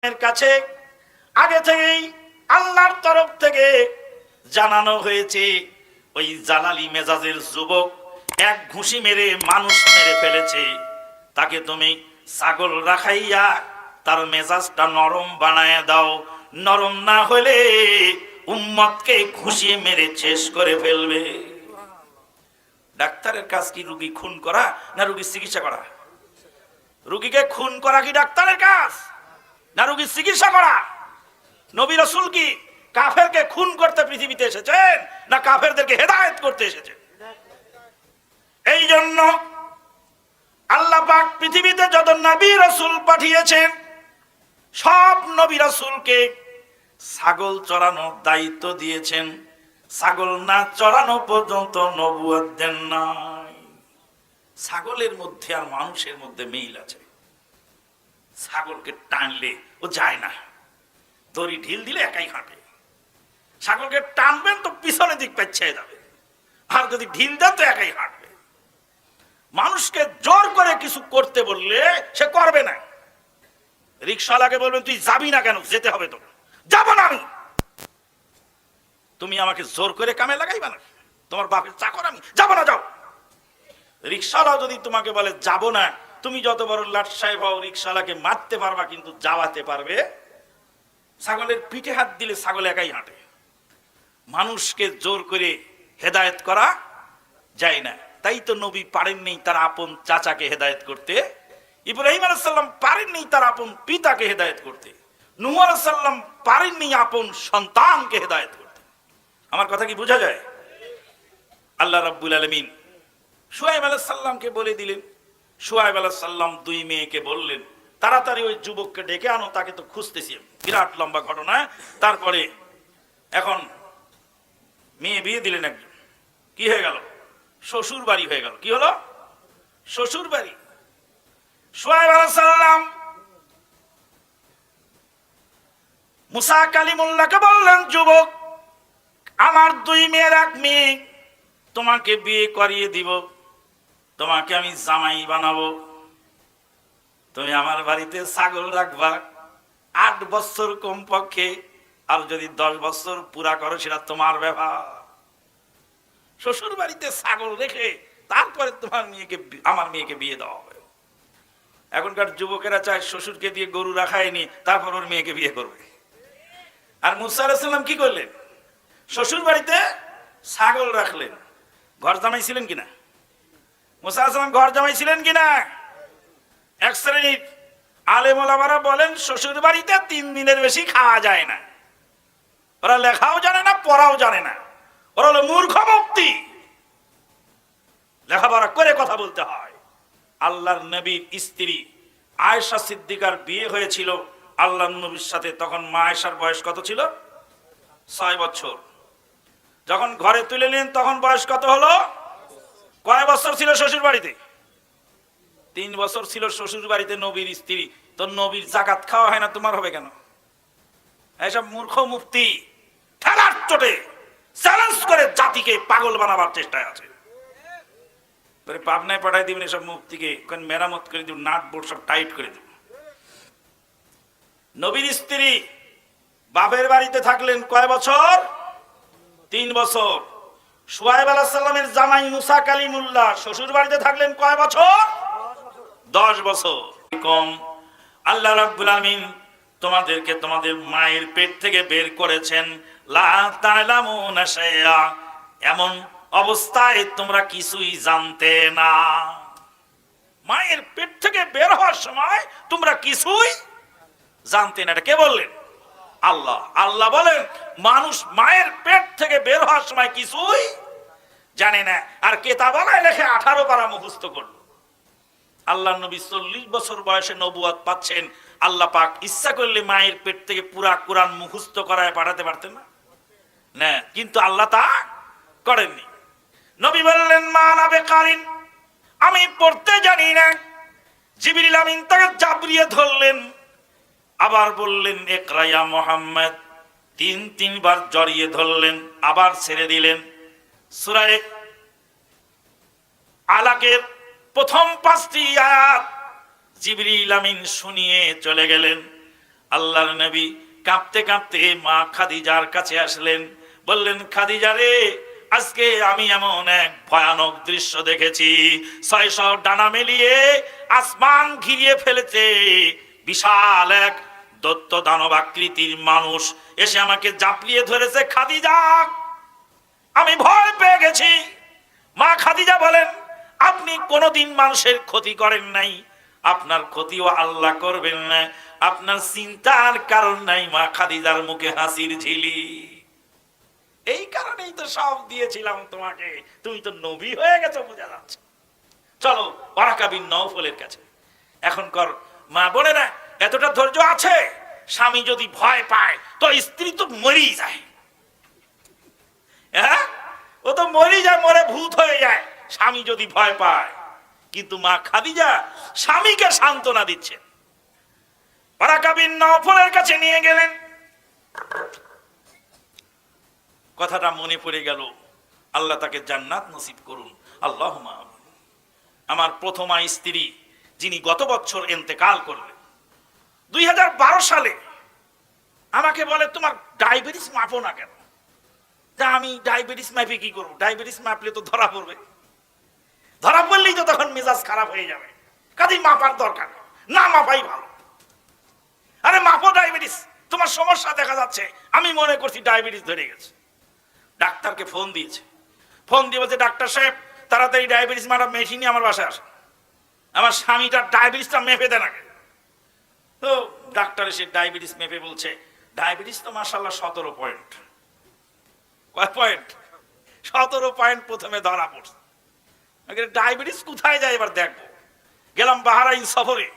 এর কাছে আগে থেকেই আল্লাহর তরফ থেকে জানানো হয়েছে ওই জালালি মেজাজের যুবক এক ঘুষি মেরে মানুষ মেরে ফেলেছে, তাকে তুমি ছাগল রাখাইয়া তার মেজাজটা নরম বানায় দাও, নরম না হলে উম্মতকে ঘুষি মেরে শেষ করে ফেলবে। ডাক্তারের কাজ কি রোগী খুন করা না রোগীর চিকিৎসা করা? রোগীকে খুন করা কি ডাক্তারের কাজ না রোগীর চিকিৎসা করা? নবী রাসূল কি কাফেরকে খুন করতে পৃথিবীতে এসেছেন না কাফেরদেরকে হেদায়েত করতে এসেছেন? এই জন্য আল্লাহ পাক পৃথিবীতে যত নবী রাসূল পাঠিয়েছেন সব নবী রাসূলকে ছাগল চড়ানোর দায়িত্ব দিয়েছেন। ছাগল না চড়ানো পর্যন্ত নবুয়ত দেন নাই। ছাগলের মধ্যে আর মানুষের মধ্যে মিল আছে। ছাগলকে টানলে ও যায় না, দড়ি ঢিল দিলে একাই হাঁটে। ছাগলকে টানবেন তো পিছনে দিক পেছিয়ে যাবে, আর যদি ঢিল দেন তো একাই হাঁটবে। মানুষকে জোর করে কিছু করতে বললে সে করবে না। রিকশাওয়ালাকে বলবেন তুই যাবি না কেন? যেতে হবে তো। যাবো না আমি। তুমি আমাকে জোর করে কামে লাগাইবা না? তোমার বাপের চাকর আমি, যাবো না, যাও। রিকশাওয়ালা যদি তোমাকে বলে যাবো না, তুমি যত বড় লাট সাহেব হও রিকশাওয়ালাকে মারতে পারবা কিন্তু যাওয়াতে পারবে? ছাগলের পিঠে হাত দিলে ছাগল একাই হাঁটে। মানুষকে জোর করে হেদায়েত করা যায় না। তাই তো নবী পারেননি তার আপন চাচাকে হেদায়েত করতে, ইব্রাহিম আলাইহিস সালাম পারেননি তার আপন পিতাকে হেদায়েত করতে, নূহ আলাইহিস সালাম পারেননি আপন সন্তানকে হেদায়েত করতে। আমার কথা কি বোঝা যায়? আল্লাহ রাব্বুল আলামিন শুআয়ব আলাইহিস সালামকে বলে দিলেন। শুআয়ব আলাইহিস সালাম দুই মেয়েকে বললেন তাড়াতাড়ি ওই যুবককে ডেকে আনো, তাকে তো খুঁজতেছি। বিরাট লম্বা ঘটনা। তারপরে এখন মেয়ে বিয়ে দিলেন একজন। কি হয়ে গেল? শ্বশুর বাড়ি হয়ে গেল। কি হলো? শ্বশুর বাড়ি। শুআয়ব আলাইহিস সালাম মুসা কালিমুল্লাহকে বললেন যুবক আমার দুই মেয়ের এক মেয়ে তোমাকে বিয়ে করিয়ে দিব, তোমাকে আমি জামাই বানাবো, তুমি আমার বাড়িতে ছাগল রাখবা 8 বছর কমপক্ষে, আর যদি 10 বছর পুরা করো সেটা তোমার ব্যাপার। শ্বশুর বাড়িতে ছাগল রেখে তারপরে তোমার মেয়েকে আমার মেয়েকে বিয়ে দেওয়া হবে। এখনকার যুবকেরা চায় শ্বশুরকে দিয়ে গরু রাখায়নি তারপর ওর মেয়েকে বিয়ে করবে। আর মুসা আলাইহিস সালাম কি করলেন? শ্বশুর বাড়িতে ছাগল রাখলেন। ঘর জামাই ছিলেন কিনা? মুসা আলাইহিস সালাম ঘর জামাই ছিলেন কিনা? এক শ্রেণীর আলেম ওলামারা বলেন শ্বশুর বাড়িতে 3 দিনের বেশি খাওয়া যায় না। ওরা লেখাও জানে না, পড়াও জানে না, ওরা হলো মূর্খ মুক্তি। লেখাপড়া করে কথা বলতে হয়। আল্লাহর নবীর স্ত্রী আয়েশা সিদ্দিকার বিয়ে হয়েছিল আল্লাহর নবীর সাথে। তখন মা আয়েশার বয়স কত ছিল? 6 বছর। যখন ঘরে তুলে নিলেন তখন বয়স কত হলো? কয় বছর ছিল শ্বশুর বাড়িতে? 3 বছর ছিল শ্বশুর বাড়িতে নবীর স্ত্রী। তো নবীর জাকাত খাওয়া হয় না, তোমার হবে কেন? এইসব মূর্খ মুফতি ঠেলার চোটে চ্যালেঞ্জ করে জাতিকে পাগল বানাবার চেষ্টায় আছে। পাবনায় পাঠাই দিবেন এসব মুফতিকে, মেরামত করে দিব, নাট বোর্ড সব টাইট করে দিব। নবীর স্ত্রী বাপের বাড়িতে থাকলেন কয় বছর? 3 বছর। শুআয়ব আলাইহিস সালামের জামাই মুসা কালিমুল্লাহ শ্বশুর বাড়িতে থাকলেন কয় বছর? 10 বছর। কম আল্লাহ রাব্বুল আলামিন তোমাদেরকে তোমাদের মায়ের পেট থেকে বের করেছেন লা তা'লামুনা শাইআ, এমন অবস্থায় তোমরা কিছুই জানতে না। মায়ের পেট থেকে বের হওয়ার সময় তোমরা কিছুই জানতে না। এটা কে বললেন? আল্লাহ। আল্লাহ বলেন মানুষ মায়ের পেট থেকে বের হওয়ার সময় কিছুই জানে না। আর কেতাবালায় লেখে 18 পারা মুখস্থ করলো। আল্লাহ নবী 40 বছর বয়সে নবুয়ত পাচ্ছেন। আল্লাহ পাক ইচ্ছা করলে মায়ের পেট থেকে পুরা কোরআন মুখস্থ করায় পাঠাতে পারতেন না, কিন্তু আল্লাহ তা করেননি। নবী বললেন মা আনা বিকারিন, আমি পড়তে জানি না। জিবরিল আমিন তাকে জাবরিয়ে ধরলেন, আবার বললেন ইকরা ইয়া মুহাম্মদ, 3 বার জড়িয়ে ধরলেন, আবার ছেড়ে দিলেন। সূরা আলাকের প্রথম 5টি আয়াত জিবরিল আমিন শুনিয়ে চলে গেলেন। আল্লাহর নবী কাঁপতে কাঁপতে মা খাদিজার কাছে আসলেন, বললেন, খাদিজা রে, আজকে আমি এমন এক ভয়ানক দৃশ্য দেখেছি। 600 ডানা মেলিয়ে আসমান ঘিরিয়ে ফেলেছে। বিশাল এক দৈত্য দানব আকৃতির মানুষ এসে আমাকে জাপলিয়ে ধরেছে। খাদিজা, আমি ভয় পেয়ে গেছি। মা খাদিজা বলেন, আপনি কোনোদিন মানুষের ক্ষতি করেন নাই, আপনার ক্ষতিও আল্লাহ করবেন না, আপনার চিন্তার কারণ নাই। মা খাদিজার মুখে হাসির ঝিলি। এই কারণেই তো সব দিয়েছিলাম তোমাকে, তুমি তো নবী হয়ে গেছো বোঝা যাচ্ছে। চলো ওয়ারাকা বিন নওফলের কাছে। এখনকার মা বলে না, এতটা ধৈর্য আছে, স্বামী যদি ভয় পায় তো স্ত্রী তো মরেই যায়। হ্যাঁ, ও তো মরেই যায়, মরে ভূত হয়ে যায় স্বামী যদি ভয় পায়। কিন্তু মা খাদিজা স্বামীকে সান্ত্বনা দিচ্ছেন। ওয়ারাকা বিন নওফলের কাছে নিয়ে গেলেন। কথাটা মনে পড়ে গেল, আল্লাহ তাকে জান্নাত নসিব করুন, আল্লাহুম্মা আমিন। আমার প্রথমা স্ত্রী, যিনি গত বছর ইন্তেকাল করলেন 2012 সালে, আমাকে বলে, তোমার ডায়াবেটিস মাপো না কেন? তা আমি ডায়াবেটিস মাপে কি করবো? ডায়াবেটিস মাপলে তো ধরা পড়বে, ধরা পড়লেই তো তখন মেজাজ খারাপ হয়ে যাবে, কাজেই মাপার দরকার না, মাপাই ভালো। আরে মাপো ডায়াবেটিস, তোমার সমস্যা দেখা যাচ্ছে, আমি মনে করছি ডায়াবেটিস ধরে গেছে। ডাক্তারকে ফোন দিয়েছে, ফোন দিয়ে বলছে, ডাক্তার সাহেব তাড়াতাড়ি ডায়াবেটিস মারা মেশিন আমার বাসায় আসে, আমার স্বামীটার ডায়াবেটিসটা মেপে দেন আগে। তো ডাক্তার এসে ডায়াবেটিস মেপে বলছে, ডায়াবেটিস তো মাশাআল্লাহ 17 পয়েন্ট। কয় পয়েন্ট? 17 পয়েন্ট প্রথমে ধরা পড়ছে। ডায়াবেটিস কোথায় যায় এবার দেখবো। গেলাম বাহরাইন সফরে,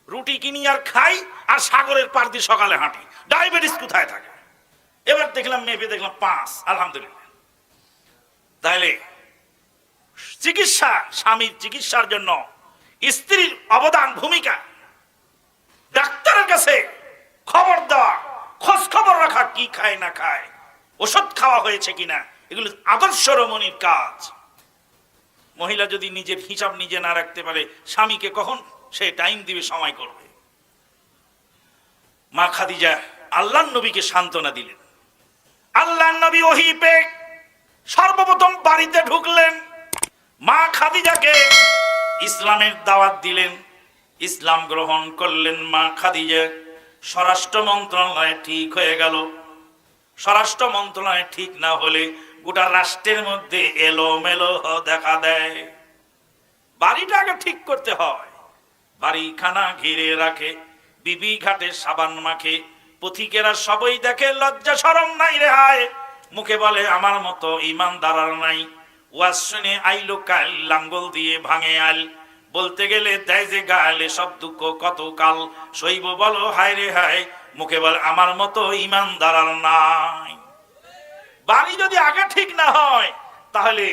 রুটি কিনি আর খাই, আর সাগরের পার দিয়ে সকালে হাঁটি, ডায়াবেটিস কোথায় থাকে? এবার দেখলাম মেপে দেখলাম 5, আলহামদুলিল্লাহ। তাহলে চিকিৎসা, স্বামীর চিকিৎসার জন্য স্ত্রীর অবদান, ভূমিকা, ডাক্তারের কাছে খবর দেওয়া, খোঁজ খবর রাখা, কি খায় না খায়, ওষুধ খাওয়া হয়েছে কিনা, এগুলো আদর্শ রমণীর কাজ। মহিলা যদি নিজের হিসাব নিজে না রাখতে পারে, স্বামীকে কখন সে টাইম দিবে, সময় করবে? মা খাদিজা আল্লাহর নবীকে সান্ত্বনা দিলেন। আল্লাহর নবী ওহী পেয়ে সর্বপ্রথম বাড়িতে ঢুকলেন, মা খাদিজাকে ইসলামের দাওয়াত দিলেন, ইসলাম গ্রহণ করলেন মা খাদিজা। স্বরাষ্ট্র মন্ত্রণালয় ঠিক হয়ে গেল। স্বরাষ্ট্র মন্ত্রণালয় ঠিক না হলে গোটা রাষ্ট্রের মধ্যে এলোমেলো দেখা দেয়। বাড়িটা আগে ঠিক করতে হয়। বাড়িখানা ঘিরে রাখে, বিবি ঘাটে সাবান মাখে, পথিকেরা সবই দেখে, লজ্জা শরম নাই রেহায়, মুখে বলে আমার মতো ইমানদার আর নাই। ওয়াজ শুনে আইলো কাল, লাঙ্গল দিয়ে ভাঙে আল, বলতে গেলে দেয় যে গালে, সব দুঃখ কত কাল সইব বলো হায় রে হায়, মুখে বলে আমার মতো ইমানদার আর নাই। বাড়ি যদি আগে ঠিক না হয় তাহলে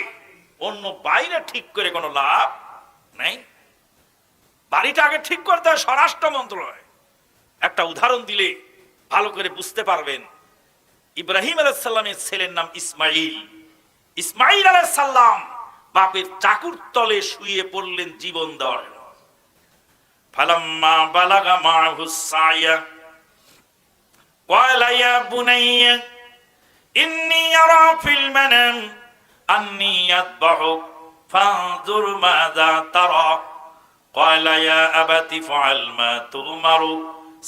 অন্য বাইরে ঠিক করে কোনো লাভ নেই। বাড়িটা আগে ঠিক করতে হয় স্বরাষ্ট্র মন্ত্রণালয়। একটা উদাহরণ দিলে ভালো করে বুঝতে পারবেন। ইব্রাহিম আলাইহিস সালামের ছেলের নাম ইসমাইল। ইসমাইল আলাইহিস সালাম বাপের চাকুর তলে শুয়ে পড়লেন জীবন দেওয়ার জন্য। ফালাম্মা বালাগা মাহুস সায়া ক্বালা ইয়া বুনাইয়া ইন্নী আরা ফিল মানাম আন্নী আযবাহুক ফানজুর মাযা তারা ক্বালা ইয়া আবাতি ফাআল মা তু'মারু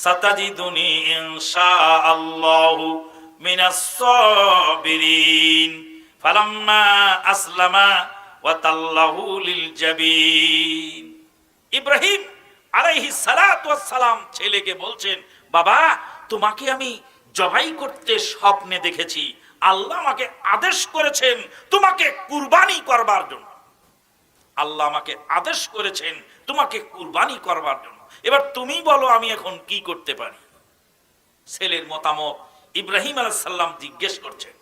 সাতাজিদুনি ইনশাআল্লাহু মিনাস সাবিরিন। ফালাম্মা আসলামা ওয়া তাল্লাহু লিল জাবিন। ইব্রাহিম আলাইহিস সালাতু ওয়াস সালাম ছেলেকে বলছেন, বাবা তোমাকে আমি জবাই করতে স্বপ্নে দেখেছি, আল্লাহ আমাকে আদেশ করেছেন তোমাকে কুরবানি করবার জন্য। আল্লাহ আমাকে আদেশ করেছেন তোমাকে কুরবানি করবার জন্য। এবার তুমি বলো আমি এখন কি করতে পারি? ছেলের মতামত ইব্রাহিম আলাইহিস সালাম জিজ্ঞেস করছেন।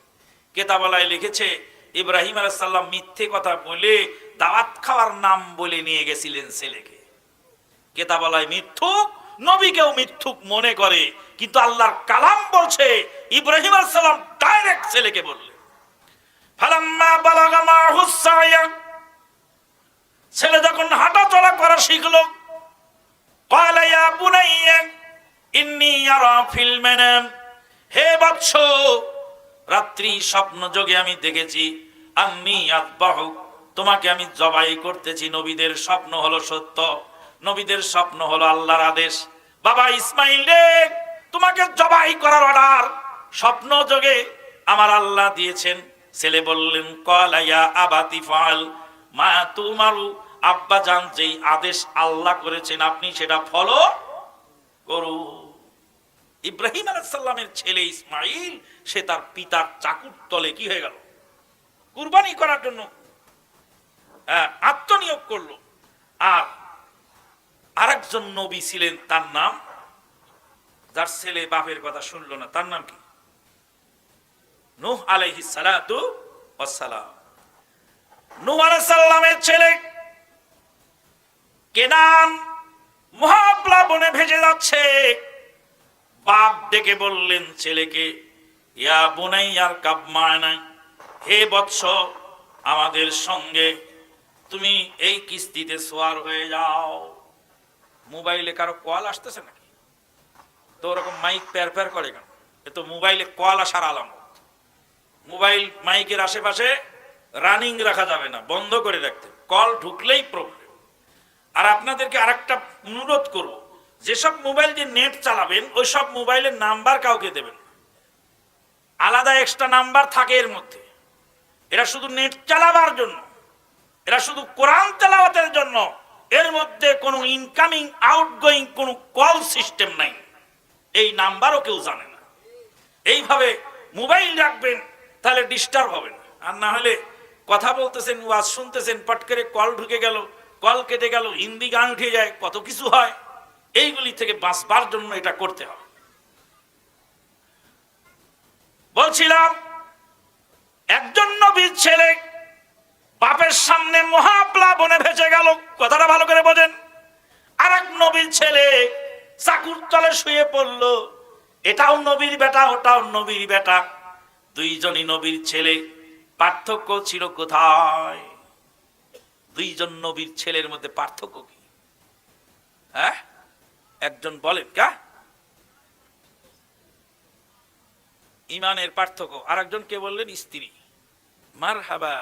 কেতাবালায় লিখেছে ইব্রাহিম আলাইহিস সালাম মিথ্যে কথা বলে দাওয়াত খাওয়ার নাম বলে নিয়ে গেছিলেন ছেলেকে। কেতাবালায় মিথ্যুক, নবীকেও মিথ্যুক মনে করে, কিন্তু আল্লাহর কালাম বলছে ইব্রাহিম আলাইহিস সালাম ডাইরেক্ট ছেলেকে বললেন। ফালাম্মা বালাগা মাহুস সায়া, ছেলে যখন হাঁটা চলা করা শিখলো, ক্বালা ইয়া বুনাইয়া ইন্নী আরা ফিল মানাম, হে বৎস, রাত্রি স্বপ্ন যোগে আমি দেখেছি, আন্নী আযবাহু, তোমাকে আমি জবাই করতেছি। নবীদের স্বপ্ন হলো সত্য, নবীদের স্বপ্ন হলো আল্লাহর আদেশ। বাবা ইসমাইল রে, তোমাকে জবাই করার অর্ডার স্বপ্ন যোগে আমার আল্লাহ দিয়েছেন। ছেলে বললেন, ক্বালা ইয়া আবাতি ফাল মা তুমারু, আব্বা জান, যেই আদেশ আল্লাহ করেছেন আপনি সেটা ফলো করুন। ইব্রাহিম আলাইহিস সালামের ছেলে ইসমাইল, সে তার পিতার চাকুর তলে কি হয়ে গেল? কুরবানি করার জন্য আত্মনিয়োগ করলো। আর আরেকজন নবী ছিলেন, তার নাম, যার ছেলে বাপের কথা শুনলো না, তার নাম কি? নূহ আলাইহিস সালাতু ওয়াস সালাম। নূহ আলাইহিস সালামের ছেলে কেনান মহাপ্লাবনে ভেসে যাচ্ছে। বাপ ডেকে বললেন ছেলেকে, ইয়া বুনাইয়ার কাব মা'না, হে বৎস, আমাদের সঙ্গে তুমি এই কিস্তিতে সওয়ার হয়ে যাও। মোবাইলে কারো কল আসতেছে নাকি? তো ওরকম মাইক প্যার প্যার করে কেন? এ তো মোবাইলে কল আসার আলামত। মোবাইল মাইকের আশেপাশে রানিং রাখা যাবে না, বন্ধ করে রাখতে, কল ঢুকলেই প্রবলেম। আর আপনাদেরকে আরেকটা অনুরোধ করব, যেসব মোবাইল দিয়ে নেট চালাবেন ওই সব মোবাইলের নাম্বার কাউকে দেবেন, আলাদা এক্সট্রা নাম্বার থাকে এর মধ্যে। এরা শুধু নেট চালাবার জন্য, এরা শুধু কোরআন তেলাওয়াতের জন্য, এর মধ্যে কোনো ইনকামিং আউটগোয়িং কোনো কল সিস্টেম নাই, এই নাম্বারও কেউ জানে না। এইভাবে মোবাইল রাখবেন, তাহলে ডিস্টার্ব হবেন। আর না হলে কথা বলতেছেন, ওয়াজ শুনতেছেন, পট করে কল ঢুকে গেল, কল কেটে গেল, হিন্দি গান উঠে যায়, কত কিছু হয়। এইগুলি থেকে বাঁচবার জন্য এটা করতে হবে। বলছিলাম, একজন নবীর ছেলে বাপের সামনে মহাপ্লাবনে ভেসে গেল, কথাটা ভালো করে বোঝেন। আর এক নবীর ছেলে চাকুর তলে শুয়ে পড়ল, এটাও নবীর বেটা, ওটাও নবীর বেটা, দুইজনই নবীর ছেলে। পার্থক্য ছিল কোথায়? দুইজন নবীর ছেলের মধ্যে পার্থক্য কি? হ্যাঁ, একজন বলেন কা? ইমানের পার্থক্য। আর একজন কে বললেন? স্ত্রী। মারহাবা।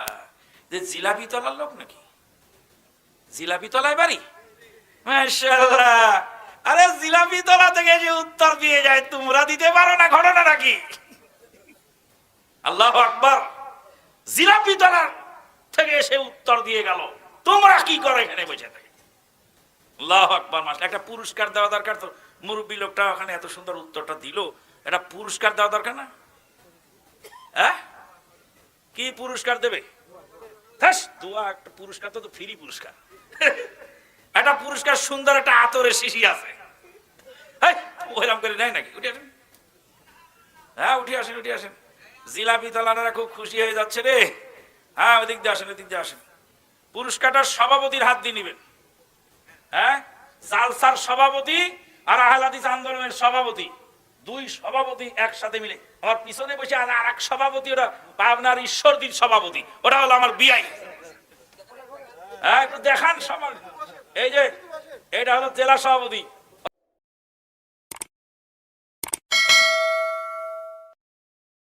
যে জিলাপি তলার লোক নাকি? জিলাপি তলায় বাড়ি? মাশাআল্লাহ। আরে জিলাপি তলা থেকে যে উত্তর দিয়ে যায়, তোমরা দিতে পারো না? ঘটনা নাকি? আল্লাহু আকবার। জিলাপি তলা থেকে এসে উত্তর দিয়ে গেল, তোমরা কি করো এখানে বসে থাকে? আল্লাহু আকবার। মাশাআল্লাহ। একটা পুরস্কার দেওয়া দরকার তো, মুরব্বী লোকটা ওখানে এত সুন্দর উত্তরটা দিল, একটা পুরস্কার দেওয়া দরকার না? হ্যাঁ, কি পুরস্কার দেবে? দোয়া, একটা পুরস্কার তো ফ্রি পুরস্কার। একটা পুরস্কার, সুন্দর একটা আতরের শিশি আছে, ওইরকম করে নেয় নাকি? উঠে আসেন, হ্যাঁ উঠে আসেন, উঠে আসেন। জিলাপি তালানারা খুব খুশি হয়ে যাচ্ছে রে। হ্যাঁ, ওদিক দিয়ে আসেন, ওদিক দিয়ে আসেন। পুরস্কারটা সভাপতির হাত দিয়ে নিবেন। হ্যাঁ, জালসার সভাপতি আর আহলে হাদিস আন্দোলনের সভাপতি, দুই সভাপতি একসাথে মিলে। আমার পিছনে বসে আর এক সভাপতি, ওটা পাবনার ঈশ্বরদীর সভাপতি, ওটা হলো আমার বিআই। হ্যাঁ, একটু দেখান সমাজ। এই যে এটা হলো জেলা সভাপতি,